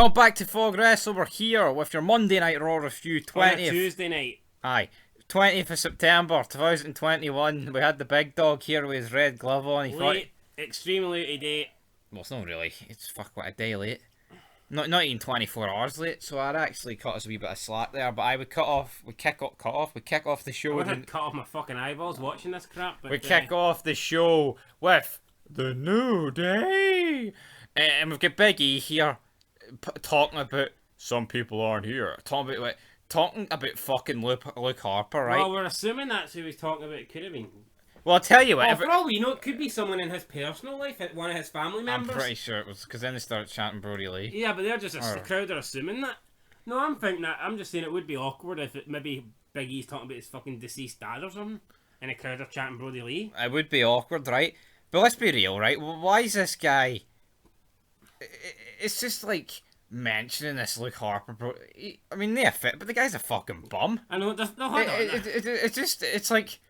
Welcome back to Fog Wrestle. We're here with your Monday Night Raw review, 20th. Tuesday night. Aye. 20th of September 2021. We had the big dog here with his red glove on. He Late, extremely late today. Well, it's not really. It's what, a day late. Not even 24 hours late, so I'd actually cut us a wee bit of slack there, but I would kick off the show. I would cut off my fucking eyeballs watching this crap. But, we kick off the show with the New Day. And we've got Big E here talking about some people aren't here. Talking about fucking Luke Harper, right? Well, we're assuming that's who he's talking about. It could have been. Well, I'll tell you what. Well, for all we know, it could be someone in his personal life, one of his family members. I'm pretty sure it was, because then they started chanting Brody Lee. Yeah, but they're just the crowd are assuming that. No, I'm thinking that. I'm just saying it would be awkward if maybe Big E's talking about his fucking deceased dad or something, and the crowd are chanting Brody Lee. It would be awkward, right? But let's be real, right? Why is this guy... It's just like mentioning this Luke Harper, bro. I mean, they're fit, but the guy's a fucking bum. I know. It's like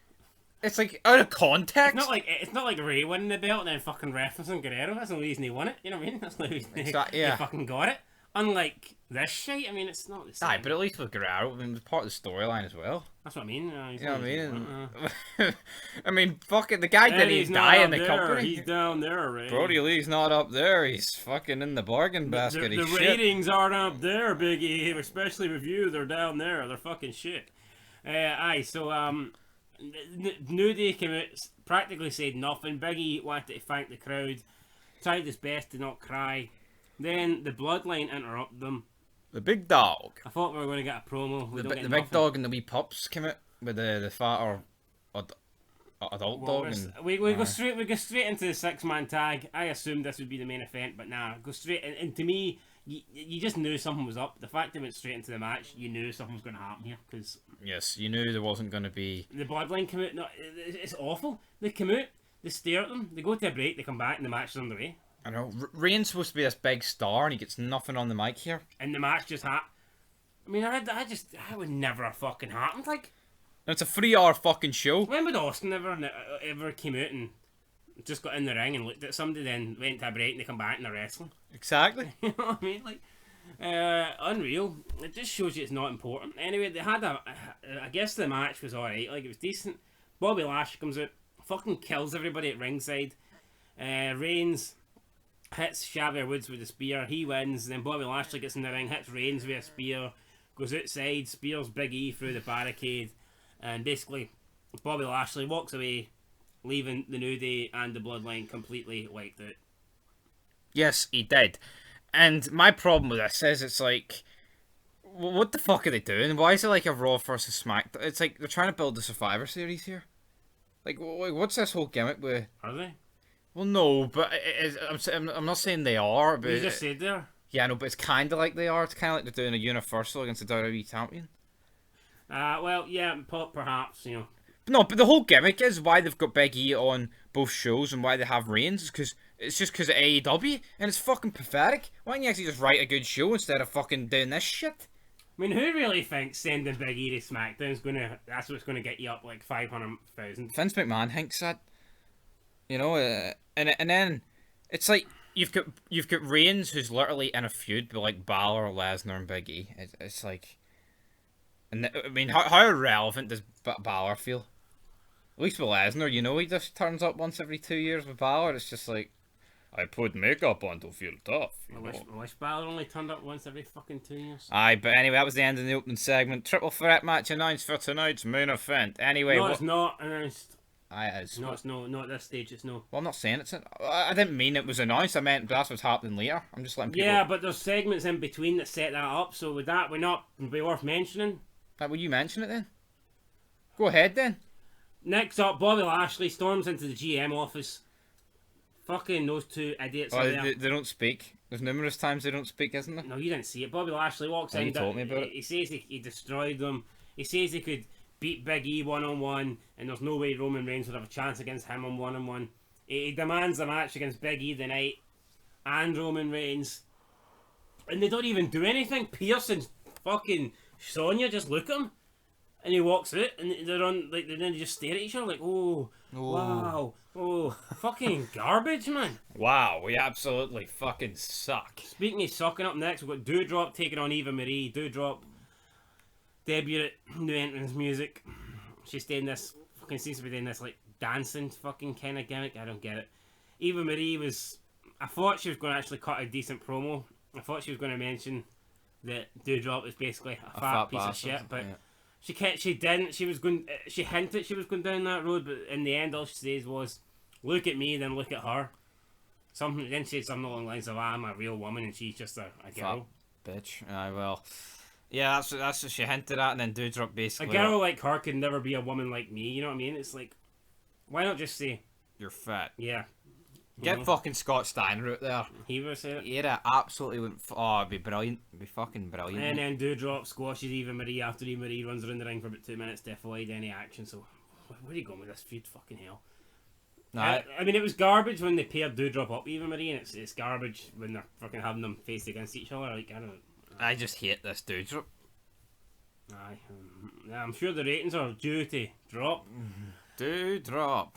out of context. It's not like Ray winning the belt and then fucking referencing Guerrero. That's the reason he won it. You know what I mean? That's the reason he fucking got it. Unlike this shit, I mean, it's not the same. Aye, but at least with Guerrero, I mean, it was part of the storyline as well. That's what I mean. You know what I mean? I mean, fucking, the guy didn't even die in the company. He's down there, Ray. Brody Lee's not up there. He's fucking in the bargain basket. The ratings aren't up there, Big E, especially with you. They're down there. They're fucking shit. So, New Day came out, practically said nothing. Big E wanted to thank the crowd, tried his best to not cry. Then the Bloodline interrupted them. The big dog. I thought we were going to get a promo. The big dog and the wee pups came out with the fatter adult dog. We go straight into the 6-man tag. I assumed this would be the main event, but nah, go straight. And to me, you just knew something was up. The fact they went straight into the match, you knew something was going to happen here. Cause yes, you knew there wasn't going to be... The Bloodline come out. No, it's awful. They come out, they stare at them, they go to a break, they come back, and the match is underway. I know. Reigns supposed to be this big star, and he gets nothing on the mic here. And the match just happened. I mean, that would never have fucking happened. Like, and it's a 3-hour fucking show. When would Austin ever came out and just got in the ring and looked at somebody, then went to a break and they come back and they're wrestling? Exactly. You know what I mean? Like, unreal. It just shows you it's not important. Anyway, they had I guess the match was alright. Like, it was decent. Bobby Lashley comes out, fucking kills everybody at ringside. Reigns hits Xavier Woods with a spear. He wins. Then Bobby Lashley gets in the ring, hits Reigns with a spear, goes outside, spears Big E through the barricade, and basically Bobby Lashley walks away, leaving the New Day and the Bloodline completely wiped out. Yes, he did. And my problem with this is, it's like, what the fuck are they doing? Why is it like a Raw versus SmackDown? It's like they're trying to build the Survivor Series here. Like, what's this whole gimmick with? Are they? Well, no, but I'm not saying they are. But you just said there. Yeah, no, but it's kind of like they are. It's kind of like they're doing a Universal against the WWE champion. Well, yeah, perhaps, you know. No, but the whole gimmick is why they've got Big E on both shows and why they have Reigns is because of AEW, and it's fucking pathetic. Why don't you actually just write a good show instead of fucking doing this shit? I mean, who really thinks sending Big E to SmackDown's that's what's gonna get you up like 500,000? Vince McMahon thinks that. You know, and then it's like you've got Reigns, who's literally in a feud with like Balor, Lesnar, and Big E. It's like, and I mean, how relevant does Balor feel? At least with Lesnar, you know, he just turns up once every 2 years. With Balor, it's just like, I put makeup on to feel tough. I wish Balor only turned up once every fucking 2 years. Aye, but anyway, that was the end of the opening segment. Triple threat match announced for tonight's main event. Anyway, no, it's not announced. It is. No, it's no. Not at this stage. It's no. Well, I'm not saying it's. I didn't mean it was announced. I meant that's what's happening later. I'm just letting people. Yeah, but there's segments in between that set that up. So would that be worth mentioning? Will you mention it then? Go ahead then. Next up, Bobby Lashley storms into the GM office. Fucking those two idiots are there. They don't speak. There's numerous times they don't speak, isn't there? No, you didn't see it. Bobby Lashley walks in. You told me about it. He says he destroyed them. He says he could beat Big E one-on-one, and there's no way Roman Reigns would have a chance against him on one-on-one. He demands a match against Big E tonight and Roman Reigns, and they don't even do anything. Pierce and fucking Sonya just look at him, and he walks out, and they're on like they then just stare at each other like, oh, Ooh. Wow. Oh, fucking garbage, man. Wow, we absolutely fucking suck. Speaking of sucking, up next, we've got Doudrop taking on Eva Marie. Doudrop debut at New Entrance Music. She's doing this, fucking seems to be doing this, like, dancing fucking kind of gimmick. I don't get it. Eva Marie was, I thought she was going to actually cut a decent promo. I thought she was going to mention that Doudrop is basically a fat piece of shit, but she didn't. She hinted she was going down that road, but in the end, all she says was, "Look at me, then look at her." Something. Then she said something along the lines of, "I'm a real woman, and she's just a girl." Fat bitch. Well, yeah, that's what she hinted at, and then Doudrop basically. A girl like her could never be a woman like me. You know what I mean? It's like, why not just say, "You're fat"? Yeah. Get fucking Scott Steiner out there. He would say it. Yeah, absolutely wouldn't. Oh, it'd be brilliant. It'd be fucking brilliant. And then Doudrop squashes Eva Marie after Eva Marie runs around the ring for about 2 minutes to avoid any action. So, where are you going with this feud? Fucking hell. I mean, it was garbage when they paired Doudrop up Eva Marie, and it's garbage when they're fucking having them faced against each other. Like, I just hate this Doudrop. Aye. I'm sure the ratings are due to drop. Doudrop.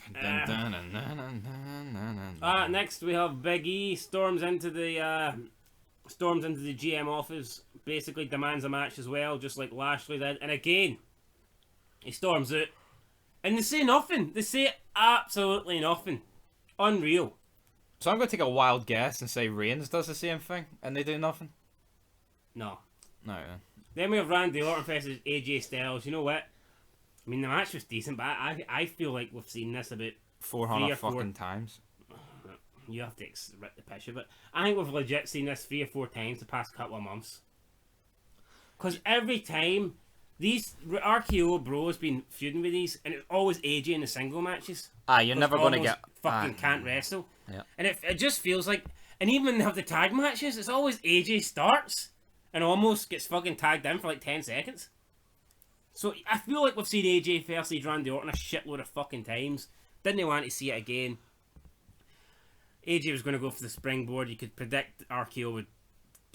Next we have Big E storms into the GM office, basically demands a match as well, just like Lashley did. And again, he storms out, and they say nothing. They say absolutely nothing. Unreal. So I'm going to take a wild guess and say Reigns does the same thing, and they do nothing. No. No. Then we have Randy Orton versus AJ Styles. You know what? I mean, the match was decent, but I feel like we've seen this about 400 fucking times. You have to rip the piss of it. I think we've legit seen this 3 or 4 times the past couple of months. Because every time, these RKO bros been feuding with these, and it's always AJ in the single matches. You're never going to get... fucking can't wrestle. Yeah. And it just feels like... And even when they have the tag matches, it's always AJ starts, and almost gets fucking tagged in for like 10 seconds. So I feel like we've seen AJ versus Randy Orton a shitload of fucking times. Didn't want to see it again. AJ was going to go for the springboard. You could predict RKO would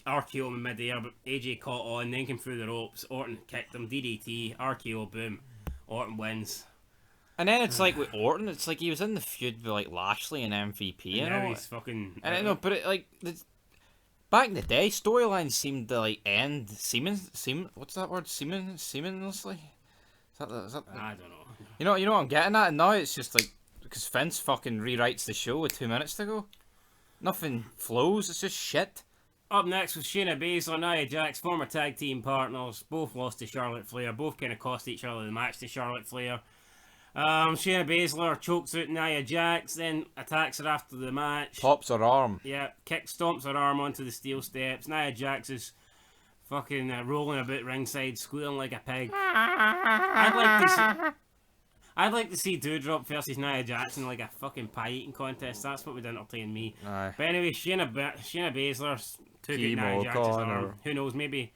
RKO him in mid-air, but AJ caught on, then came through the ropes. Orton kicked him, DDT, RKO, boom. Orton wins. And then it's like with Orton, it's like he was in the feud with like Lashley and MVP. And now he's fucking... And I know, but it, like... Back in the day, storylines seemed to like end what's that word? Seamlessly? Is that I don't know. You know what I'm getting at? And now it's just like because Vince fucking rewrites the show with 2 minutes to go. Nothing flows. It's just shit. Up next was Shayna Baszler and Nia Jax, former tag team partners. Both lost to Charlotte Flair. Both kind of cost each other the match to Charlotte Flair. Shayna Baszler chokes out Nia Jax, then attacks her after the match. Pops her arm. Yeah, stomps her arm onto the steel steps. Nia Jax is fucking rolling about ringside, squealing like a pig. I'd like to see Doudrop versus Nia Jax in like a fucking pie eating contest. That's what would entertain me. Aye. But anyway, Shayna Baszler took out Nia Jax's arm. Who knows? Maybe.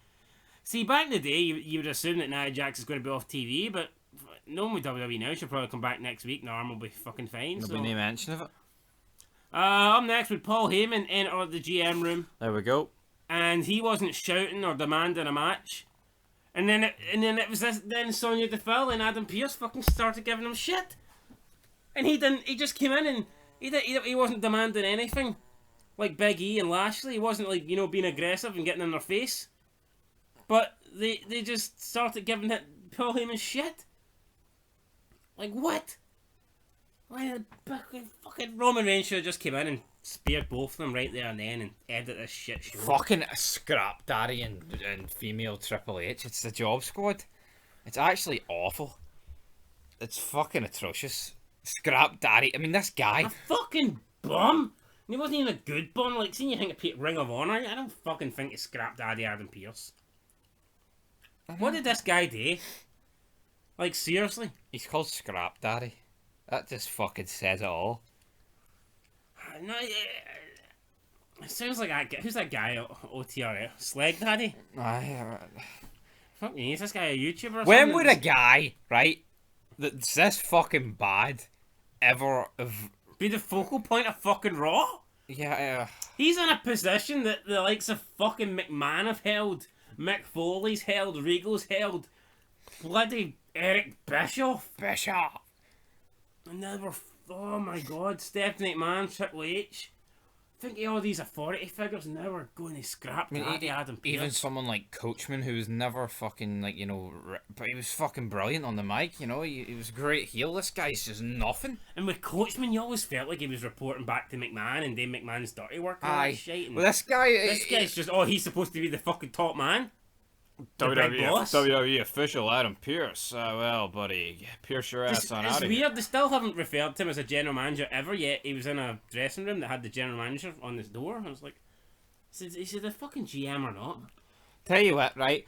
See, back in the day, you would assume that Nia Jax is going to be off TV, but. Knowing with WWE now, she'll probably come back next week and her arm will be fucking fine. There'll be no mention of it. Up next with Paul Heyman enter the GM room. There we go. And he wasn't shouting or demanding a match. And then it was this. Then Sonya Deville and Adam Pearce fucking started giving him shit. And he didn't. He just came in and he wasn't demanding anything. Like Big E and Lashley, he wasn't like being aggressive and getting in their face. But they just started giving Paul Heyman shit. Like, what? Why fucking Roman Reigns should have just came in and speared both of them right there and then and ended this shit show. Fucking scrap daddy and female Triple H. It's the Job Squad. It's actually awful. It's fucking atrocious. Scrap daddy. I mean, this guy. A fucking bum. And he wasn't even a good bum. Like, seeing you think of Ring of Honor, I don't fucking think it's scrap daddy Adam Pearce. What did this guy do? Like, seriously? He's called Scrap Daddy. That just fucking says it all. No, it sounds like who's that guy at OTRL? Slag Daddy? Fuck me, is this guy a YouTuber or something? When would a guy, right, that's this fucking bad, ever be the focal point of fucking Raw? Yeah, He's in a position that the likes of fucking McMahon have held, Mick Foley's held, Regal's held, bloody Eric Bischoff. And now oh my god, Stephanie McMahon, Triple H. Think of all these authority figures now are going to scrap Adam Pearce. Even someone like Coachman, who was never fucking, like, you know, but he was fucking brilliant on the mic, you know, he was a great heel. This guy's just nothing. And with Coachman, you always felt like he was reporting back to McMahon and Dave McMahon's dirty work and all that shit. Well, this guy's just, he's supposed to be the fucking top man. WWE official Adam Pearce. Well, buddy, Pierce your ass on out of here. It's weird, they still haven't referred to him as a general manager ever yet. He was in a dressing room that had the general manager on his door. I was like, is he the fucking GM or not? Tell you what, right?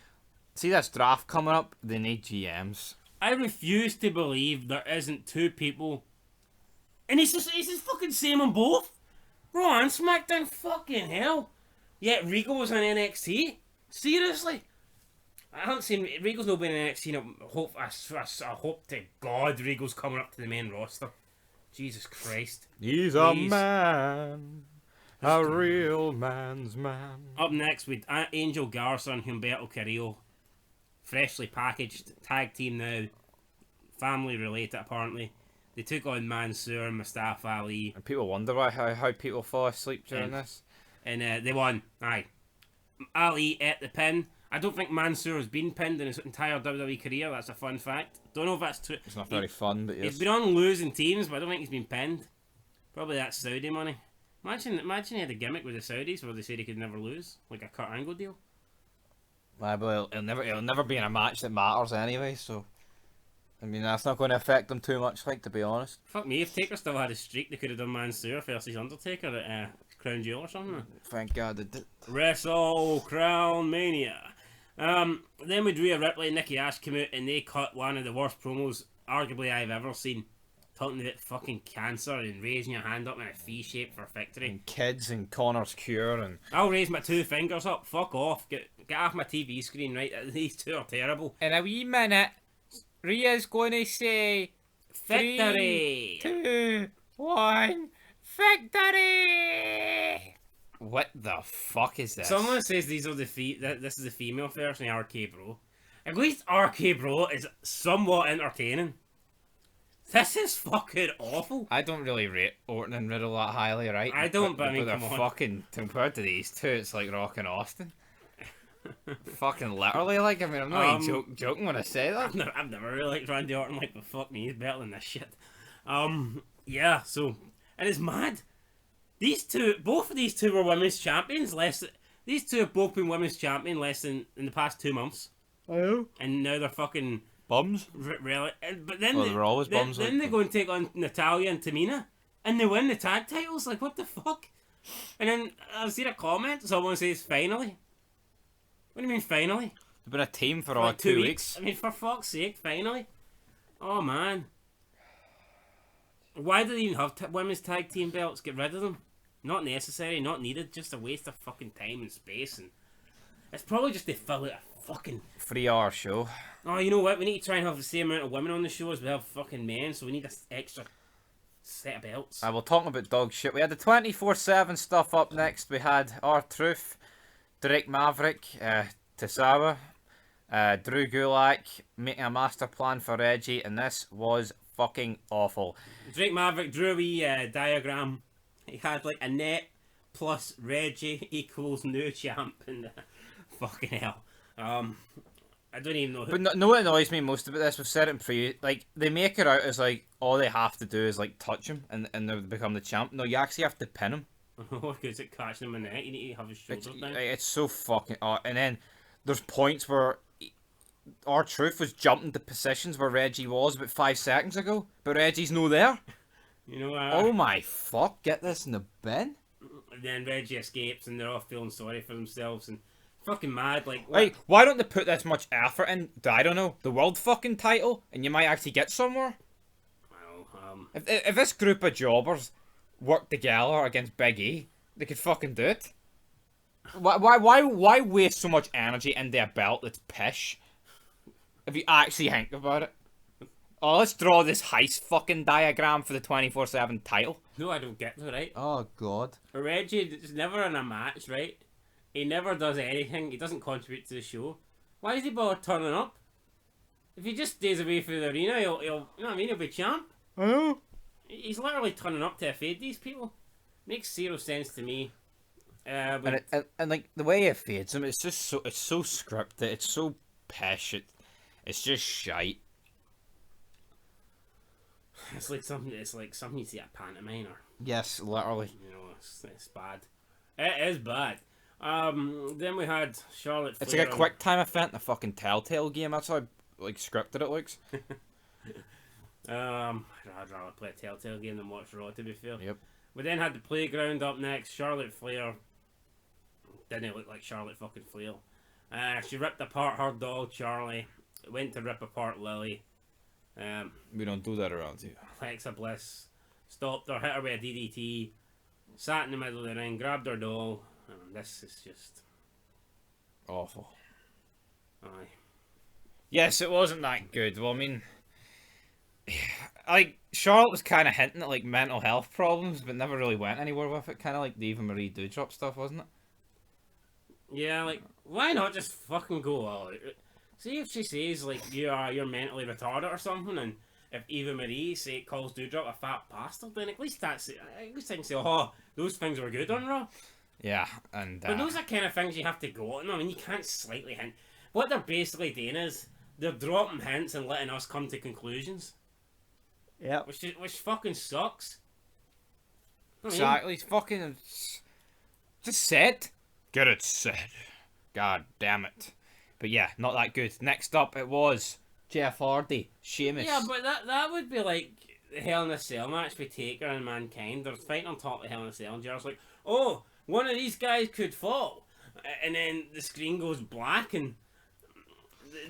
See this draft coming up? They need GMs. I refuse to believe there isn't two people. And he's just fucking same on both. Raw and SmackDown, fucking hell. Yet Regal was on NXT? Seriously? I haven't seen Regal's not been in NXT. I hope to God Regal's coming up to the main roster. Jesus Christ. He's a man. A real man's man. Up next with Angel Garza and Humberto Carrillo. Freshly packaged. Tag team now. Family related apparently. They took on Mansoor and Mustafa Ali. And people wonder how people fall asleep during this. And they won. Aye. Ali ate the pin. I don't think Mansoor has been pinned in his entire WWE career. That's a fun fact. Don't know if that's true. It's not very fun, but yes. He's been on losing teams, but I don't think he's been pinned. Probably that's Saudi money. Imagine he had a gimmick with the Saudis where they said he could never lose, like a Kurt Angle deal. Well, it'll never be in a match that matters anyway. So, I mean, that's not going to affect them too much, like, to be honest. Fuck me, if Taker still had a streak, they could have done Mansoor versus Undertaker at Crown Jewel or something. Thank God they did. Wrestle Crown Mania. Then with Rhea Ripley and Nikki Ash come out and they cut one of the worst promos arguably I've ever seen. Talking about fucking cancer and raising your hand up in a V shape for victory. And kids and Connor's cure and... I'll raise my two fingers up. Fuck off. Get off my TV screen, right? These two are terrible. In a wee minute, Rhea's going to say... Victory! 3, 2, 1... Victory! What the fuck is this? Someone says these are this is the female version of RK Bro. At least RK Bro is somewhat entertaining. This is fucking awful. I don't really rate Orton and Riddle that highly, right? I don't, but I mean, come on. Fucking, compared to these two, it's like Rock and Austin. Fucking literally, like, I mean, I'm not even joking when I say that. I've never really liked Randy Orton, like, but fuck me, he's better than this shit. Yeah, so, and it's mad. Both of these two were women's champions. These two have both been women's champion in the past 2 months. Oh. And now they're fucking bums. Really, but then they're always bums. Then they go and take on Natalya and Tamina, and they win the tag titles. Like, what the fuck? And then I've seen a comment. Someone says, "Finally." What do you mean, finally? They've been a team for like 2 weeks. I mean, for fuck's sake, finally. Oh man. Why do they even have women's tag team belts? Get rid of them. Not necessary, not needed. Just a waste of fucking time and space. And it's probably just to fill out a fucking 3-hour show. Oh, you know what? We need to try and have the same amount of women on the show as we have fucking men, so we need an extra set of belts. We're talking about dog shit. We had the 24/7 stuff up next. We had R-Truth, Drake Maverick, Tasawa, Drew Gulak making a master plan for Reggie, and this was fucking awful. Drake Maverick drew a wee diagram. He had like a net plus Reggie equals new champ, and fucking hell. I don't even know. But no, what annoys me most about this, we've said it in pre, like, they make it out as like all they have to do is like touch him and they become the champ. No, you actually have to pin him. Oh, because it catching him in the neck, you need to have his shoulders down. It's so fucking and then there's points where R-Truth was jumping to positions where Reggie was about 5 seconds ago, but Reggie's no there. You know, oh my fuck, get this in the bin. And then Reggie escapes and they're all feeling sorry for themselves and fucking mad, like, what? Hey, why don't they put this much effort in, I don't know, the world fucking title, and you might actually get somewhere? Well, if this group of jobbers worked together against Big E, they could fucking do it. Why waste so much energy into a belt that's pish? If you actually think about it. Oh, let's draw this heist fucking diagram for the 24/7 title. No, I don't get that, right? Oh, God. Reggie is never in a match, right? He never does anything. He doesn't contribute to the show. Why is he bother turning up? If he just stays away from the arena, he'll you know what I mean? He'll be champ. I know. He's literally turning up to evade these people. Makes zero sense to me. And, and like the way it fades him, it's just so scripted. It's so passionate. It's just shite. It's like something. It's like something you see at pantomime, or Yes, literally. you know, it's bad. It is bad. Then we had Charlotte Flair. It's like a quick time event in a fucking Telltale game. That's how like scripted it looks. I'd rather play a Telltale game than watch Raw, to be fair. Yep. We then had the playground up next. Charlotte Flair didn't look like Charlotte fucking Flair. She ripped apart her doll, Charlie. Went to rip apart Lily. We don't do that around here. Alexa Bliss stopped her, hit her with a DDT, sat in the middle of the ring, grabbed her doll. This is just Awful. aye. Yes, it wasn't that good. Well, I mean, like Charlotte was kind of hinting at like mental health problems, but never really went anywhere with it. Kind of like the Eva Marie Doudrop stuff, wasn't it? Yeah, like why not just fucking go all out? See if she says like you're mentally retarded or something, and if Eva Marie calls Doudrop a fat bastard, then at least I can say, oh, those things were good on Raw. Yeah, and But those are kind of things you have to go on. I mean, you can't slightly hint. What they're basically doing is they're dropping hints and letting us come to conclusions. yeah, Which fucking sucks. I mean, exactly. It's fucking just said. Get it said. God damn it. But yeah, not that good. Next up, it was Jeff Hardy, Sheamus. yeah, but that would be like the Hell in a Cell match with Taker and Mankind. They're fighting on top of Hell in a Cell, and Jarrett's like, oh, one of these guys could fall. And then the screen goes black, and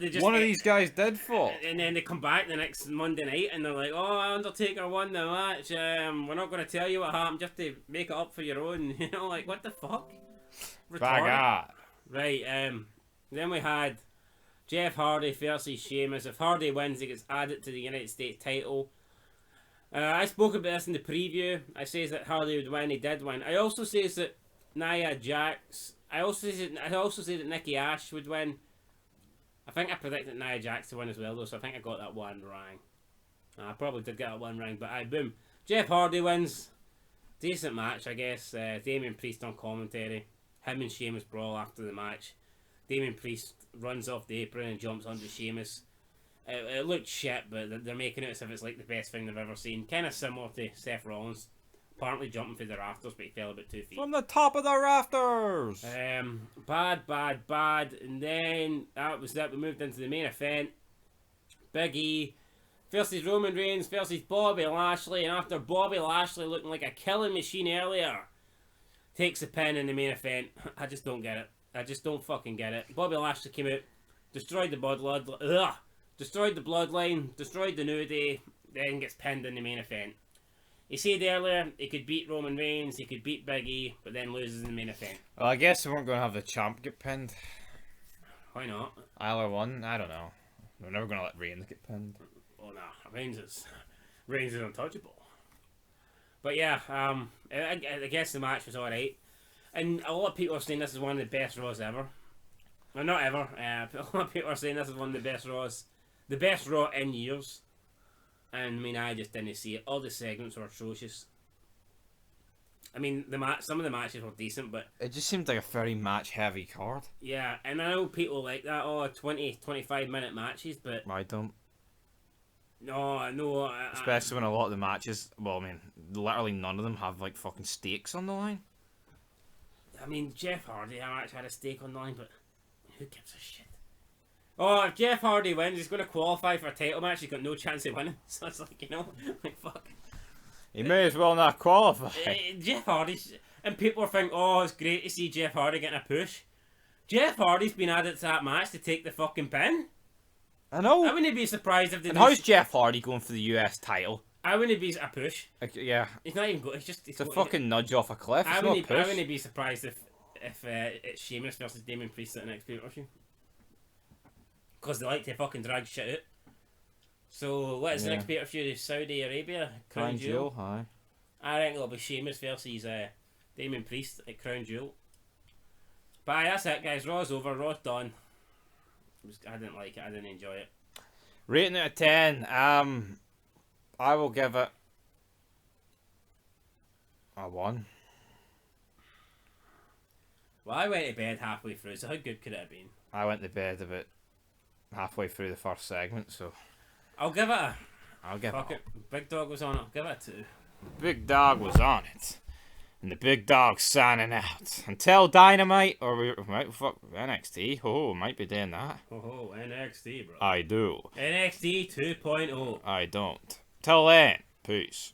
they just... One of these guys did fall. And then they come back the next Monday night, and they're like, oh, Undertaker won the match. We're not going to tell you what happened, just to make it up for your own. You know, like, what the fuck? Retarded. Right, then we had Jeff Hardy versus Sheamus. If Hardy wins, he gets added to the United States title. I spoke about this in the preview. I says that Hardy would win. He did win. I also says that Nia Jax. I also say that Nikki Ash would win. I think I predicted Nia Jax to win as well, though. So I think I got that one wrong. I probably did get that one wrong, but boom. Jeff Hardy wins. Decent match, I guess. Damian Priest on commentary. Him and Sheamus brawl after the match. Damian Priest runs off the apron and jumps onto Sheamus. It looked shit, but they're making it as if it's like the best thing they've ever seen. Kind of similar to Seth Rollins, apparently jumping through the rafters, but he fell about 2 feet. From the top of the rafters! Bad. And then that was that. We moved into the main event. Big E versus Roman Reigns versus Bobby Lashley. And after Bobby Lashley looking like a killing machine earlier, takes the pin in the main event. I just don't get it. I just don't fucking get it. Bobby Lashley came out, destroyed the bloodline, destroyed the bloodline, destroyed the New Day, then gets pinned in the main event. He said earlier he could beat Roman Reigns, he could beat Big E, but then loses in the main event. Well, I guess we weren't going to have the champ get pinned. Why not? Either one, I don't know. We're never going to let Reigns get pinned. Oh nah, Reigns is untouchable. But yeah, I guess the match was alright. And a lot of people are saying this is one of the best Raws ever. Well, not ever. A lot of people are saying this is one of the best Raws. The best Raw in years. And I mean, I just didn't see it. All the segments were atrocious. I mean, some of the matches were decent, but... It just seemed like a very match-heavy card. Yeah, and I know people like that, 25-minute matches, but... I don't. No. Especially when a lot of the matches... Well, I mean, literally none of them have, like, fucking stakes on the line. I mean, Jeff Hardy actually had a stake on the line, but who gives a shit? Oh, if Jeff Hardy wins, he's going to qualify for a title match. He's got no chance of winning. So it's like, like, fuck. He may as well not qualify. Jeff Hardy's... And people think, oh, it's great to see Jeff Hardy getting a push. Jeff Hardy's been added to that match to take the fucking pin. I know. I wouldn't be surprised if they... And how's Jeff Hardy going for the US title? I wouldn't be a push. Yeah. He's not even good. It's a fucking nudge off a cliff. It's not a push. I wouldn't be surprised if it's Sheamus versus Damian Priest at the next pay-per-view. Because they like to fucking drag shit out. So what is the next pay-per-view? Saudi Arabia? Crown Jewel? Hi. I think it'll be Sheamus versus Damian Priest at Crown Jewel. But aye, that's it, guys. Raw's over. Raw's done. I didn't like it. I didn't enjoy it. Rating out of 10. I will give it a 1. Well, I went to bed halfway through, so how good could it have been? I went to bed about halfway through the first segment, so I'll give it a... I'll give Fuck it. it. Big Dog was on it. I'll give it a 2. Big Dog was on it. And the Big Dog's signing out. Until Dynamite, or we might fuck NXT. Oh, might be doing that. Oh, NXT, bro. I do. NXT 2.0. I don't. Till then, peace.